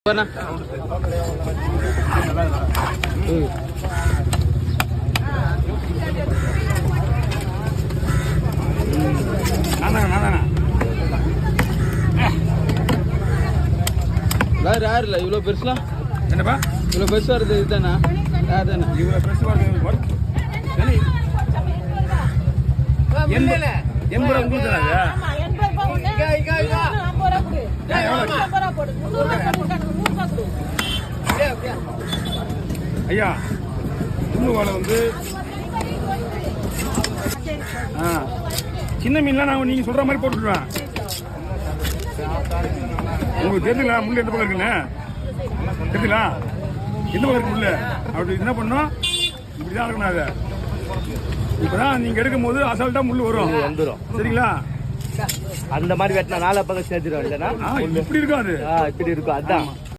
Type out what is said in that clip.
Mana? Lah, ibu beres lah. Kenapa? Ibu beres ada di sana. Ada na. Ibu beres ada di mana? Ini. Yang berapa bulan ada? ஐயா தும்முவாலை வந்து சின்ன மீன்லாம் நான் நீங்க சொல்ற மாதிரி போட்டுடுவேன். உங்களுக்கு தெரியுங்களா முள்ளு எந்த பக்கம் இருக்குன்னு தெரியுங்களா? எந்த பக்கம் இருக்கு முள்ளு? அப்படி என்ன பண்ணோம், இப்படிதான் இருக்கணும். அதை இப்பதான் நீங்க எடுக்கும் போது அசால்ட்டா முள்ளு வந்துடும். சரிங்களா? அந்த மாதிரி வெட்டினா நாலு பக்கம் சேர்த்துடும் இல்லைன்னா இப்படி இருக்கும். அது இப்படி இருக்கும். அதான்